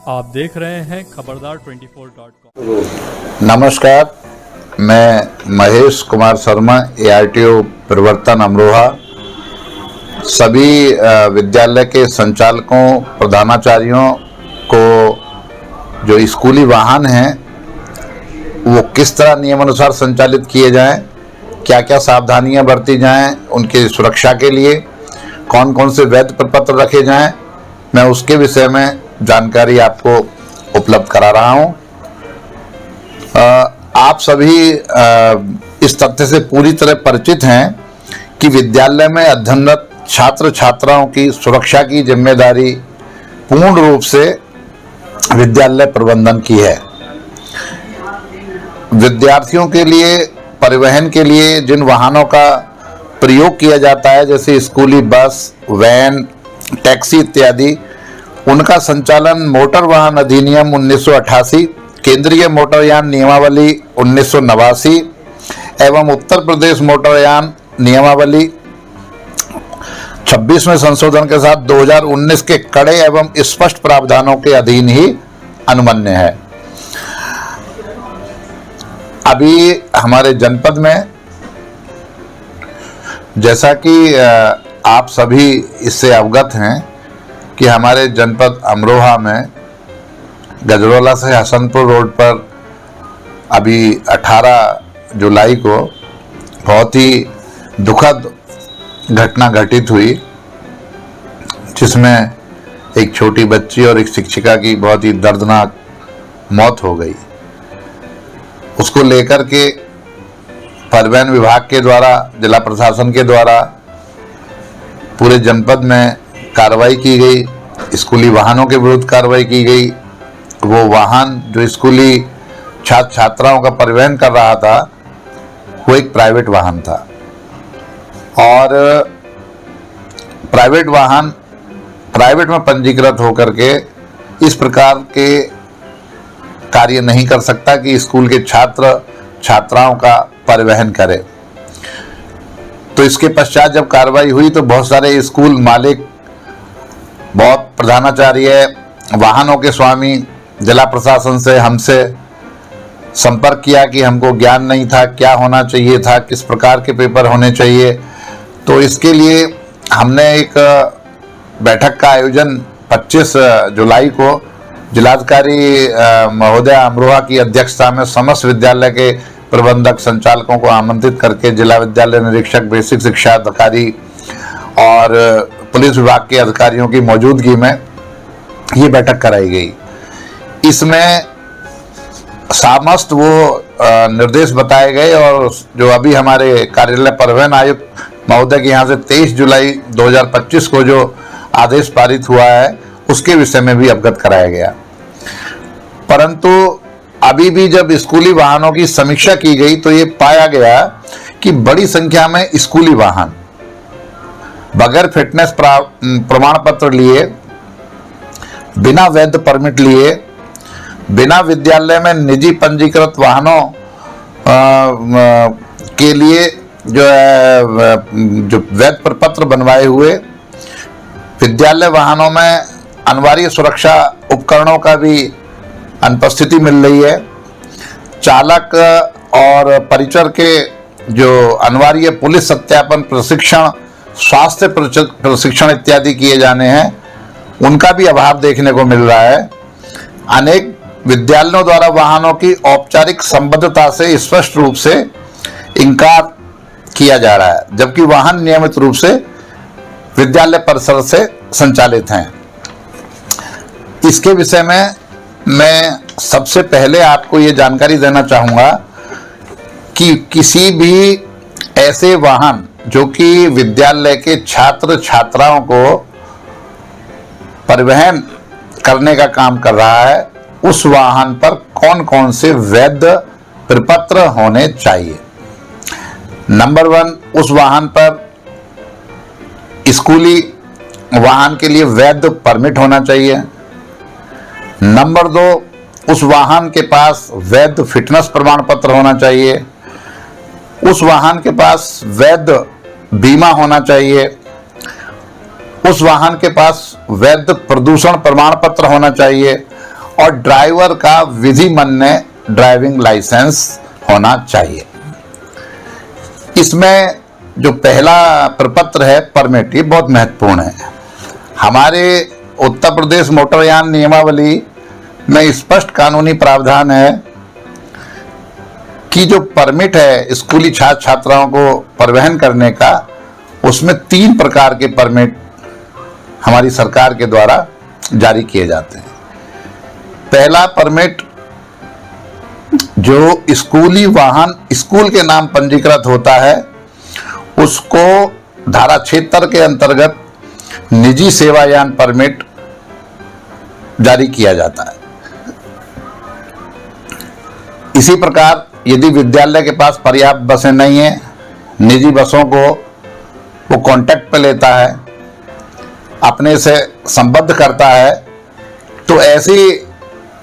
आप देख रहे हैं खबरदार24.com। नमस्कार, मैं महेश कुमार शर्मा, ARTO प्रवर्तन अमरोहा। सभी विद्यालय के संचालकों, प्रधानाचार्यों को जो स्कूली वाहन हैं वो किस तरह नियमानुसार संचालित किए जाएं, क्या क्या सावधानियां बरती जाएं उनकी सुरक्षा के लिए, कौन कौन से वैध प्रपत्र रखे जाएं, मैं उसके विषय में जानकारी आपको उपलब्ध करा रहा हूं। आप सभी इस तथ्य से पूरी तरह परिचित हैं कि विद्यालय में अध्ययनरत छात्र छात्राओं की सुरक्षा की जिम्मेदारी पूर्ण रूप से विद्यालय प्रबंधन की है। विद्यार्थियों के लिए परिवहन के लिए जिन वाहनों का प्रयोग किया जाता है, जैसे स्कूली बस, वैन, टैक्सी इत्यादि, उनका संचालन मोटर वाहन अधिनियम 1988, केंद्रीय मोटरयान नियमावली 1989 एवं उत्तर प्रदेश मोटरयान नियमावली 26वें संशोधन के साथ 2019 के कड़े एवं स्पष्ट प्रावधानों के अधीन ही अनुमन्य है। अभी हमारे जनपद में, जैसा कि आप सभी इससे अवगत हैं कि हमारे जनपद अमरोहा में गजरौला से हसनपुर रोड पर अभी 18 जुलाई को बहुत ही दुखद घटना घटित हुई, जिसमें एक छोटी बच्ची और एक शिक्षिका की बहुत ही दर्दनाक मौत हो गई। उसको लेकर के परिवहन विभाग के द्वारा, जिला प्रशासन के द्वारा पूरे जनपद में कार्रवाई की गई, स्कूली वाहनों के विरुद्ध कार्रवाई की गई। वो वाहन जो स्कूली छात्र छात्राओं का परिवहन कर रहा था वो एक प्राइवेट वाहन था और प्राइवेट वाहन प्राइवेट में पंजीकृत होकर के इस प्रकार के कार्य नहीं कर सकता कि स्कूल के छात्र छात्राओं का परिवहन करे। तो इसके पश्चात जब कार्रवाई हुई तो बहुत सारे स्कूल मालिक, बहुत प्रधानाचार्य, वाहनों के स्वामी जिला प्रशासन से हमसे संपर्क किया कि हमको ज्ञान नहीं था, क्या होना चाहिए था, किस प्रकार के पेपर होने चाहिए। तो इसके लिए हमने एक बैठक का आयोजन 25 जुलाई को जिलाधिकारी महोदय अमरोहा की अध्यक्षता में समस्त विद्यालय के प्रबंधक संचालकों को आमंत्रित करके जिला विद्यालय निरीक्षक, बेसिक शिक्षा अधिकारी और पुलिस विभाग के अधिकारियों की मौजूदगी में ये बैठक कराई गई। इसमें समस्त वो निर्देश बताए गए और जो अभी हमारे कार्यालय परिवहन आयुक्त महोदय के यहाँ से 23 जुलाई 2025 को जो आदेश पारित हुआ है उसके विषय में भी अवगत कराया गया। परंतु अभी भी जब स्कूली वाहनों की समीक्षा की गई तो ये पाया गया कि बड़ी संख्या में स्कूली वाहन बगैर फिटनेस प्रमाण पत्र लिए, बिना वैध परमिट लिए, बिना विद्यालय में निजी पंजीकृत वाहनों के लिए जो वैध प्रपत्र बनवाए हुए, विद्यालय वाहनों में अनिवार्य सुरक्षा उपकरणों का भी अनुपस्थिति मिल रही है। चालक और परिचर के जो अनिवार्य पुलिस सत्यापन प्रशिक्षण, स्वास्थ्य प्रशिक्षण इत्यादि किए जाने हैं, उनका भी अभाव देखने को मिल रहा है। अनेक विद्यालयों द्वारा वाहनों की औपचारिक संबद्धता से स्पष्ट रूप से इनकार किया जा रहा है, जबकि वाहन नियमित रूप से विद्यालय परिसर से संचालित हैं। इसके विषय में मैं सबसे पहले आपको ये जानकारी देना चाहूँगा कि किसी भी ऐसे वाहन जो कि विद्यालय के छात्र छात्राओं को परिवहन करने का काम कर रहा है, उस वाहन पर कौन कौन से वैध प्रपत्र होने चाहिए। नंबर 1, उस वाहन पर स्कूली वाहन के लिए वैध परमिट होना चाहिए। नंबर 2, उस वाहन के पास वैध फिटनेस प्रमाण पत्र होना चाहिए। उस वाहन के पास वैध बीमा होना चाहिए। उस वाहन के पास वैध प्रदूषण प्रमाण पत्र होना चाहिए और ड्राइवर का विधि मान्य ड्राइविंग लाइसेंस होना चाहिए। इसमें जो पहला प्रपत्र है परमिट, ये बहुत महत्वपूर्ण है। हमारे उत्तर प्रदेश मोटरयान नियमावली में स्पष्ट कानूनी प्रावधान है कि जो परमिट है स्कूली छात्र छात्राओं को परिवहन करने का, उसमें 3 प्रकार के परमिट हमारी सरकार के द्वारा जारी किए जाते हैं। पहला परमिट जो स्कूली वाहन स्कूल के नाम पंजीकृत होता है, उसको धारा 76 के अंतर्गत निजी सेवायान परमिट जारी किया जाता है। इसी प्रकार यदि विद्यालय के पास पर्याप्त बसें नहीं हैं, निजी बसों को वो कॉन्टैक्ट पे लेता है, अपने से संबद्ध करता है, तो ऐसी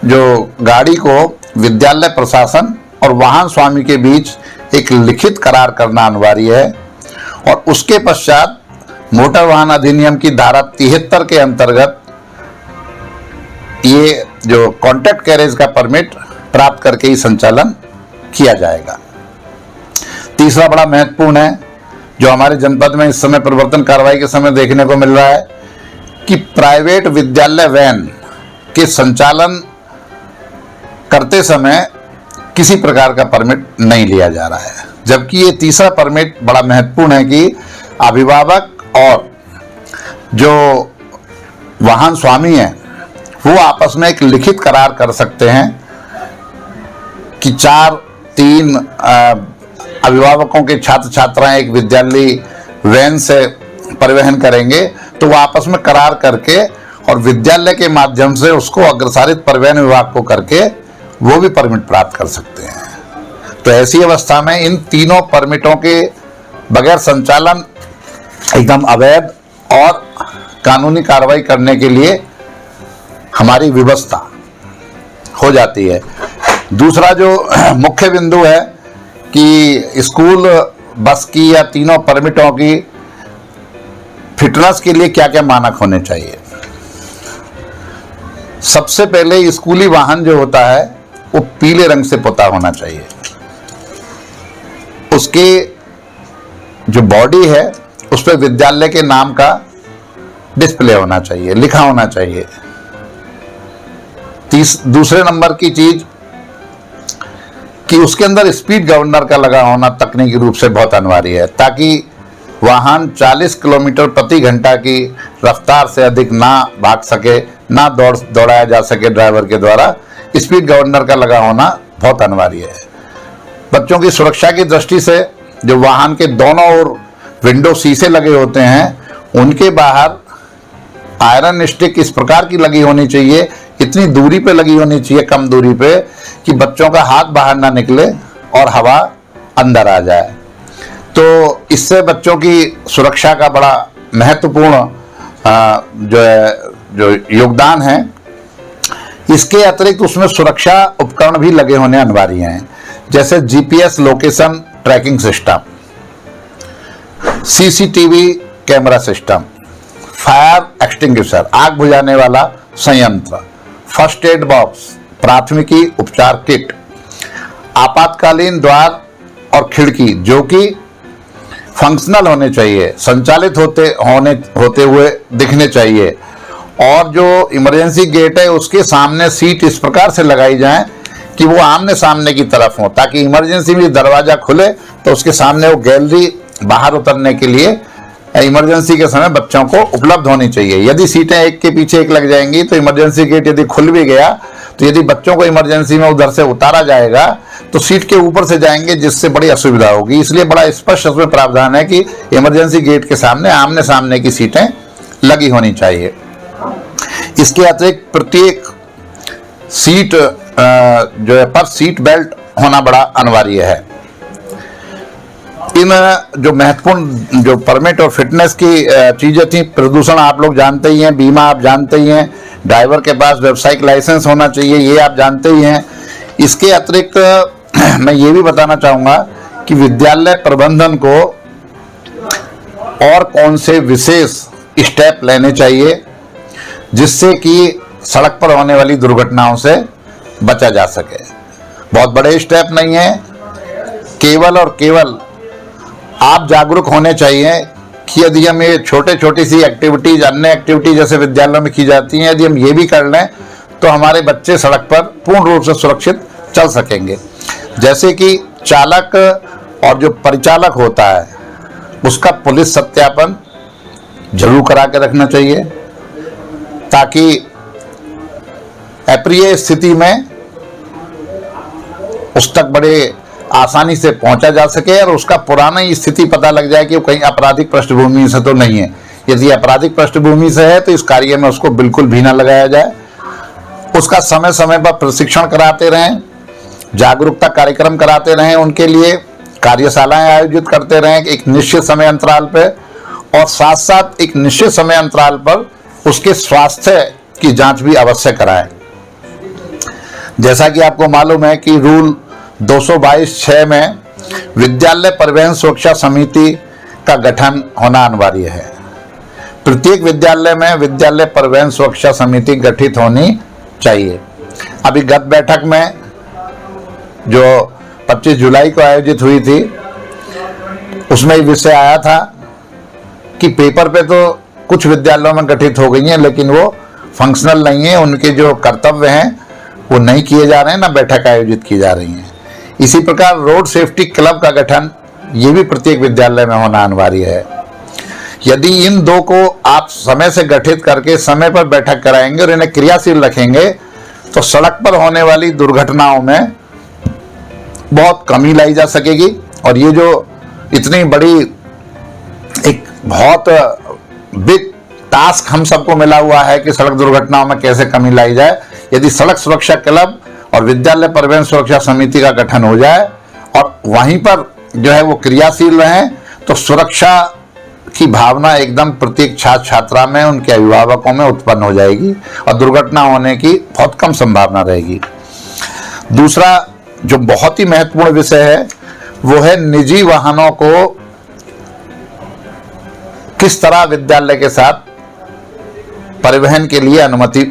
जो गाड़ी को विद्यालय प्रशासन और वाहन स्वामी के बीच एक लिखित करार करना अनिवार्य है। और उसके पश्चात मोटर वाहन अधिनियम की धारा 73 के अंतर्गत ये जो कॉन्ट्रैक्ट कैरेज का परमिट प्राप्त करके ही संचालन किया जाएगा। तीसरा बड़ा महत्वपूर्ण है, जो हमारे जनपद में इस समय परिवर्तन कार्रवाई के समय देखने को मिल रहा है कि प्राइवेट विद्यालय वैन के संचालन करते समय किसी प्रकार का परमिट नहीं लिया जा रहा है। जबकि ये तीसरा परमिट बड़ा महत्वपूर्ण है कि अभिभावक और जो वाहन स्वामी हैं वो आपस में एक लिखित करार कर सकते हैं कि 4-3 अभिभावकों के छात्र छात्राएं एक विद्यालय वैन से परिवहन करेंगे, तो वो आपस में करार करके और विद्यालय के माध्यम से उसको अग्रसारित परिवहन विभाग को करके वो भी परमिट प्राप्त कर सकते हैं। तो ऐसी अवस्था में इन तीनों परमिटों के बगैर संचालन एकदम अवैध और कानूनी कार्रवाई करने के लिए हमारी व्यवस्था हो जाती है। दूसरा जो मुख्य बिंदु है कि स्कूल बस की या तीनों परमिटों की फिटनेस के लिए क्या क्या मानक होने चाहिए। सबसे पहले स्कूली वाहन जो होता है वो पीले रंग से पुता होना चाहिए। उसके जो बॉडी है उस पर विद्यालय के नाम का डिस्प्ले होना चाहिए, लिखा होना चाहिए। दूसरे नंबर की चीज कि उसके अंदर स्पीड गवर्नर का लगा होना तकनीकी रूप से बहुत अनिवार्य है, ताकि वाहन 40 किलोमीटर प्रति घंटा की रफ्तार से अधिक ना भाग सके, ना दौड़ाया जा सके ड्राइवर के द्वारा। स्पीड गवर्नर का लगा होना बहुत अनिवार्य है। बच्चों की सुरक्षा की दृष्टि से जो वाहन के दोनों ओर विंडो शीशे लगे होते हैं, उनके बाहर आयरन स्टिक इस प्रकार की लगी होनी चाहिए, इतनी दूरी पे लगी होनी चाहिए, कम दूरी पे, कि बच्चों का हाथ बाहर ना निकले और हवा अंदर आ जाए। तो इससे बच्चों की सुरक्षा का बड़ा महत्वपूर्ण जो योगदान है। इसके अतिरिक्त उसमें सुरक्षा उपकरण भी लगे होने अनिवार्य हैं, जैसे GPS location tracking system, CCTV camera system, fire extinguisher आग बुझाने वाला संयंत्र, फर्स्ट एड बॉक्स, प्राथमिकी उपचार किट, आपातकालीन द्वार और खिड़की जो कि फंक्शनल होने चाहिए, संचालित होते हुए दिखने चाहिए, और जो इमरजेंसी गेट है उसके सामने सीट इस प्रकार से लगाई जाए कि वो आमने सामने की तरफ हो, ताकि इमरजेंसी में दरवाजा खुले तो उसके सामने वो गैलरी बाहर उतरने के लिए इमरजेंसी के समय बच्चों को उपलब्ध होनी चाहिए। यदि सीटें एक के पीछे एक लग जाएंगी तो इमरजेंसी गेट यदि खुल भी गया तो यदि बच्चों को इमरजेंसी में उधर से उतारा जाएगा तो सीट के ऊपर से जाएंगे, जिससे बड़ी असुविधा होगी। इसलिए बड़ा स्पष्ट उसमें प्रावधान है कि इमरजेंसी गेट के सामने आमने सामने की सीटें लगी होनी चाहिए। इसके अतिरिक्त प्रत्येक सीट जो है पर सीट बेल्ट होना बड़ा अनिवार्य है। इन जो महत्वपूर्ण जो परमिट और फिटनेस की चीजें थी, प्रदूषण आप लोग जानते ही हैं, बीमा आप जानते ही हैं, ड्राइवर के पास व्यावसायिक लाइसेंस होना चाहिए, ये आप जानते ही हैं। इसके अतिरिक्त मैं ये भी बताना चाहूँगा कि विद्यालय प्रबंधन को और कौन से विशेष स्टेप लेने चाहिए जिससे कि सड़क पर होने वाली दुर्घटनाओं से बचा जा सके। बहुत बड़े स्टेप नहीं है, केवल और केवल आप जागरूक होने चाहिए कि यदि हम ये छोटी सी एक्टिविटीज, अन्य एक्टिविटी जैसे विद्यालयों में की जाती हैं, यदि हम ये भी कर लें तो हमारे बच्चे सड़क पर पूर्ण रूप से सुरक्षित चल सकेंगे। जैसे कि चालक और जो परिचालक होता है उसका पुलिस सत्यापन जरूर करा के रखना चाहिए, ताकि अप्रिय स्थिति में उस तक बड़े आसानी से पहुंचा जा सके और उसका पुराना ही स्थिति पता लग जाए कि वो कहीं आपराधिक पृष्ठभूमि से तो नहीं है। यदि आपराधिक पृष्ठभूमि से है तो इस कार्य में उसको बिल्कुल भी ना लगाया जाए। उसका समय समय पर प्रशिक्षण कराते रहें, जागरूकता कार्यक्रम कराते रहें, उनके लिए कार्यशालाएं आयोजित करते रहें एक निश्चित समय अंतराल पे, और साथ साथ एक निश्चित समय अंतराल पर उसके स्वास्थ्य की जांच भी अवश्य कराएं। जैसा कि आपको मालूम है कि रूल 222(6) में विद्यालय परिवहन सुरक्षा समिति का गठन होना अनिवार्य है। प्रत्येक विद्यालय में विद्यालय परिवहन सुरक्षा समिति गठित होनी चाहिए। अभी गत बैठक में जो 25 जुलाई को आयोजित हुई थी उसमें ये विषय आया था कि पेपर पे तो कुछ विद्यालयों में गठित हो गई हैं, लेकिन वो फंक्शनल नहीं है, उनके जो कर्तव्य हैं वो नहीं किए जा रहे हैं, ना बैठक आयोजित की जा रही हैं। इसी प्रकार रोड सेफ्टी क्लब का गठन ये भी प्रत्येक विद्यालय में होना अनिवार्य है। यदि इन दो को आप समय से गठित करके समय पर बैठक कराएंगे और इन्हें क्रियाशील रखेंगे तो सड़क पर होने वाली दुर्घटनाओं में बहुत कमी लाई जा सकेगी। और ये जो इतनी बड़ी एक बहुत बिग टास्क हम सबको मिला हुआ है कि सड़क दुर्घटनाओं में कैसे कमी लाई जाए, यदि सड़क सुरक्षा क्लब और विद्यालय परिवहन सुरक्षा समिति का गठन हो जाए और वहीं पर जो है वो क्रियाशील रहें तो सुरक्षा की भावना एकदम प्रत्येक छात्र छात्रा में, उनके अभिभावकों में उत्पन्न हो जाएगी और दुर्घटना होने की बहुत कम संभावना रहेगी। दूसरा जो बहुत ही महत्वपूर्ण विषय है वो है निजी वाहनों को किस तरह विद्यालय के साथ परिवहन के लिए अनुमति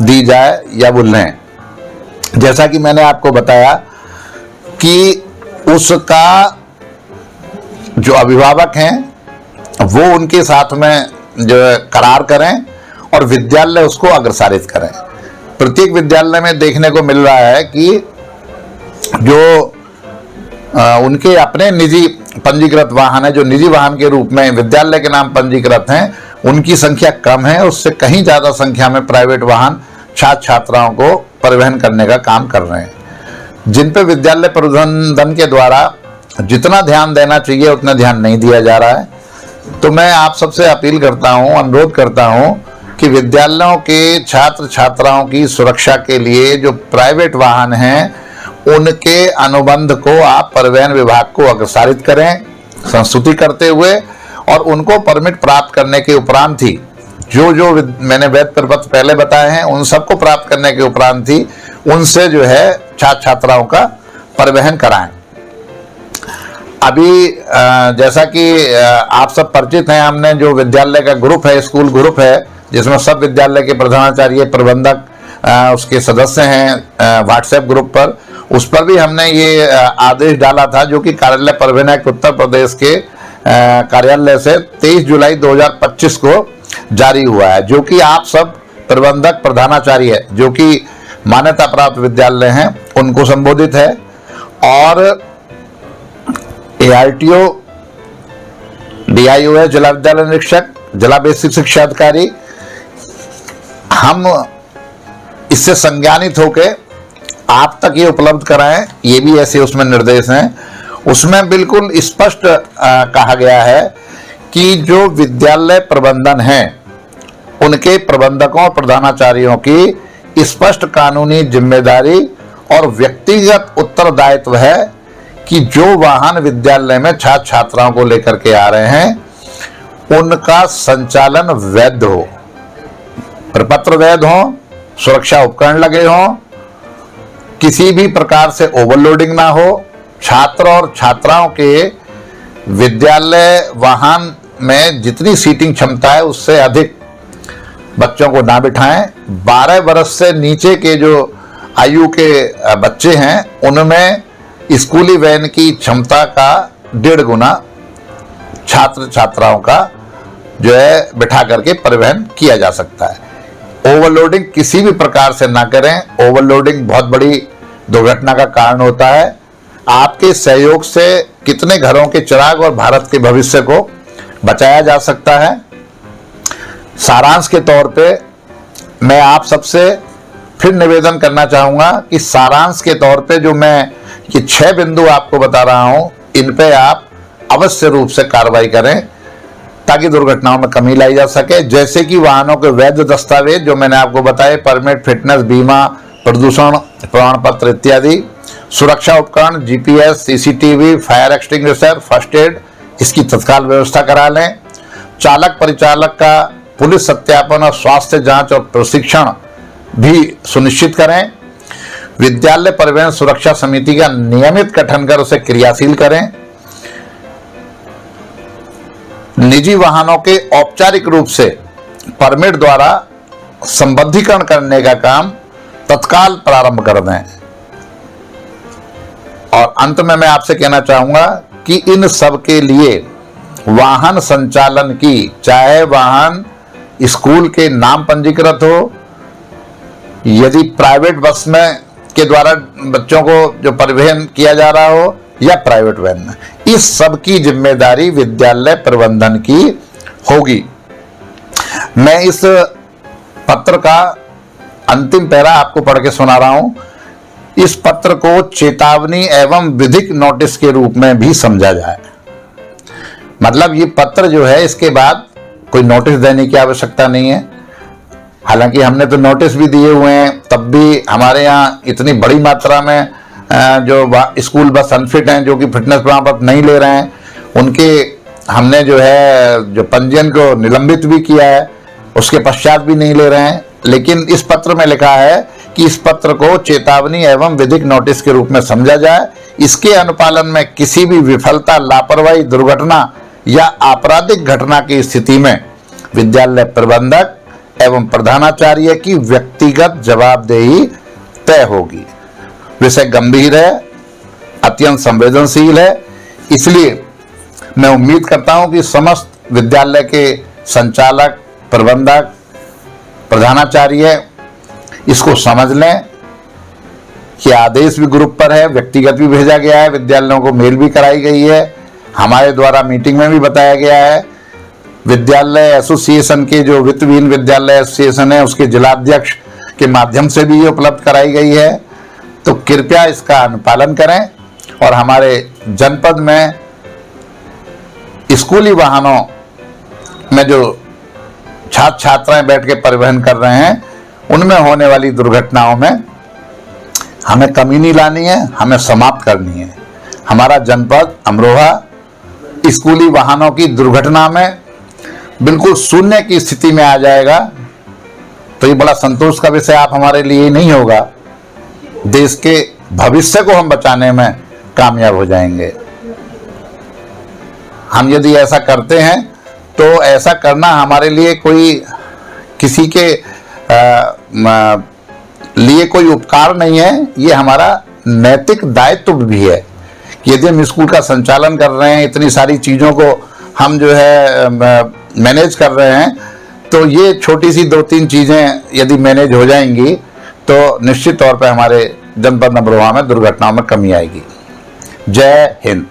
दी जाए या वो लें। जैसा कि मैंने आपको बताया कि उसका जो अभिभावक हैं वो उनके साथ में जो करार करें और विद्यालय उसको अग्रसारित करें। प्रत्येक विद्यालय में देखने को मिल रहा है कि जो उनके अपने निजी पंजीकृत वाहन है, जो निजी वाहन के रूप में विद्यालय के नाम पंजीकृत हैं, उनकी संख्या कम है। उससे कहीं ज़्यादा संख्या में प्राइवेट वाहन छात्र छात्राओं को परिवहन करने का काम कर रहे हैं, जिन पे विद्यालय प्रबंधन के द्वारा जितना ध्यान देना चाहिए उतना ध्यान नहीं दिया जा रहा है। तो मैं आप सबसे अपील करता हूं, अनुरोध करता हूं कि विद्यालयों के छात्र छात्राओं की सुरक्षा के लिए जो प्राइवेट वाहन हैं उनके अनुबंध को आप परिवहन विभाग को अग्रसारित करें संस्तुति करते हुए, और उनको परमिट प्राप्त करने के उपरांत ही जो मैंने वैध प्रपत्र पहले बताए हैं उन सबको प्राप्त करने के उपरांत ही उनसे जो है छात्र छात्राओं का परिवहन कराएं। अभी जैसा कि आप सब परिचित हैं, हमने जो विद्यालय का ग्रुप है, स्कूल ग्रुप है, जिसमें सब विद्यालय के प्रधानाचार्य प्रबंधक उसके सदस्य हैं व्हाट्सएप ग्रुप पर, उस पर भी हमने ये आदेश डाला था जो कि कार्यालय परिवहन एक्ट उत्तर प्रदेश के कार्यालय से 23 जुलाई 2025 को जारी हुआ है, जो कि आप सब प्रबंधक प्रधानाचार्य जो कि मान्यता प्राप्त विद्यालय हैं उनको संबोधित है। और ARTO, DIOS जिला विद्यालय निरीक्षक, जिला बेसिक शिक्षा अधिकारी, हम इससे संज्ञानित होके आप तक ये उपलब्ध कराएं, ये भी ऐसे उसमें निर्देश हैं। उसमें बिल्कुल स्पष्ट कहा गया है कि जो विद्यालय प्रबंधन है उनके प्रबंधकों और प्रधानाचार्यों की स्पष्ट कानूनी जिम्मेदारी और व्यक्तिगत उत्तरदायित्व है कि जो वाहन विद्यालय में छात्र छात्राओं को लेकर के आ रहे हैं उनका संचालन वैध हो, प्रपत्र वैध हो, सुरक्षा उपकरण लगे हों, किसी भी प्रकार से ओवरलोडिंग ना हो, छात्र और छात्राओं के विद्यालय वाहन में जितनी सीटिंग क्षमता है उससे अधिक बच्चों को ना बिठाएं। 12 वर्ष से नीचे के जो आयु के बच्चे हैं उनमें स्कूली वैन की क्षमता का 1.5 गुना छात्र छात्राओं का जो है बिठा करके परिवहन किया जा सकता है। ओवरलोडिंग किसी भी प्रकार से ना करें। ओवरलोडिंग बहुत बड़ी दुर्घटना का कारण होता है। आपके सहयोग से कितने घरों के चिराग और भारत के भविष्य को बचाया जा सकता है। सारांश के तौर पे मैं आप सबसे फिर निवेदन करना चाहूंगा कि सारांश के तौर पे जो मैं ये 6 बिंदु आपको बता रहा हूं, इन पे आप अवश्य रूप से कार्रवाई करें ताकि दुर्घटनाओं में कमी लाई जा सके। जैसे कि वाहनों के वैध दस्तावेज जो मैंने आपको बताए, परमिट, फिटनेस, बीमा, प्रदूषण प्रमाण पत्र इत्यादि, सुरक्षा उपकरण, GPS, CCTV, fire extinguisher, first aid, इसकी तत्काल व्यवस्था करा लें। चालक परिचालक का पुलिस सत्यापन और स्वास्थ्य जांच और प्रशिक्षण भी सुनिश्चित करें। विद्यालय परिवहन सुरक्षा समिति का नियमित गठन कर उसे क्रियाशील करें। निजी वाहनों के औपचारिक रूप से परमिट द्वारा संबद्धीकरण करने का काम तत्काल प्रारंभ कर दें। और अंत में मैं आपसे कहना चाहूंगा कि इन सब के लिए वाहन संचालन की, चाहे वाहन स्कूल के नाम पंजीकृत हो, यदि प्राइवेट बस में के द्वारा बच्चों को जो परिवहन किया जा रहा हो या प्राइवेट वैन में, इस सब की जिम्मेदारी विद्यालय प्रबंधन की होगी। मैं इस पत्र का अंतिम पैरा आपको पढ़ के सुना रहा हूं। इस पत्र को चेतावनी एवं विधिक नोटिस के रूप में भी समझा जाए। मतलब ये पत्र जो है, इसके बाद कोई नोटिस देने की आवश्यकता नहीं है। हालांकि हमने तो नोटिस भी दिए हुए हैं, तब भी हमारे यहाँ इतनी बड़ी मात्रा में जो स्कूल बस अनफिट हैं, जो कि फिटनेस प्रमाण पत्र नहीं ले रहे हैं, उनके हमने जो है जो पंजीयन को निलंबित भी किया है, उसके पश्चात भी नहीं ले रहे हैं। लेकिन इस पत्र में लिखा है कि इस पत्र को चेतावनी एवं विधिक नोटिस के रूप में समझा जाए। इसके अनुपालन में किसी भी विफलता, लापरवाही, दुर्घटना या आपराधिक घटना की स्थिति में विद्यालय प्रबंधक एवं प्रधानाचार्य की व्यक्तिगत जवाबदेही तय होगी। विषय गंभीर है, अत्यंत संवेदनशील है, इसलिए मैं उम्मीद करता हूं कि समस्त विद्यालय के संचालक, प्रबंधक, प्रधानाचार्य इसको समझ लें कि आदेश भी ग्रुप पर है, व्यक्तिगत भी भेजा गया है, विद्यालयों को मेल भी कराई गई है, हमारे द्वारा मीटिंग में भी बताया गया है। विद्यालय एसोसिएशन के जो वित्तविहीन विद्यालय एसोसिएशन है, उसके जिलाध्यक्ष के माध्यम से भी ये उपलब्ध कराई गई है। तो कृपया इसका अनुपालन करें और हमारे जनपद में स्कूली वाहनों में जो छात्र छात्राएं बैठ के परिवहन कर रहे हैं, उनमें होने वाली दुर्घटनाओं में हमें कमी नहीं लानी है, हमें समाप्त करनी है। हमारा जनपद अमरोहा स्कूली वाहनों की दुर्घटना में बिल्कुल शून्य की स्थिति में आ जाएगा। तो ये बड़ा संतोष का विषय आप हमारे लिए नहीं होगा। देश के भविष्य को हम बचाने में कामयाब हो जाएंगे। हम यदि ऐसा करते हैं तो ऐसा करना हमारे लिए कोई किसी के लिए कोई उपकार नहीं है, ये हमारा नैतिक दायित्व भी है कि यदि हम स्कूल का संचालन कर रहे हैं, इतनी सारी चीज़ों को हम जो है मैनेज कर रहे हैं, तो ये छोटी सी 2-3 चीज़ें यदि मैनेज हो जाएंगी तो निश्चित तौर पर हमारे जनपद अमरोहा में दुर्घटनाओं में कमी आएगी। जय हिंद।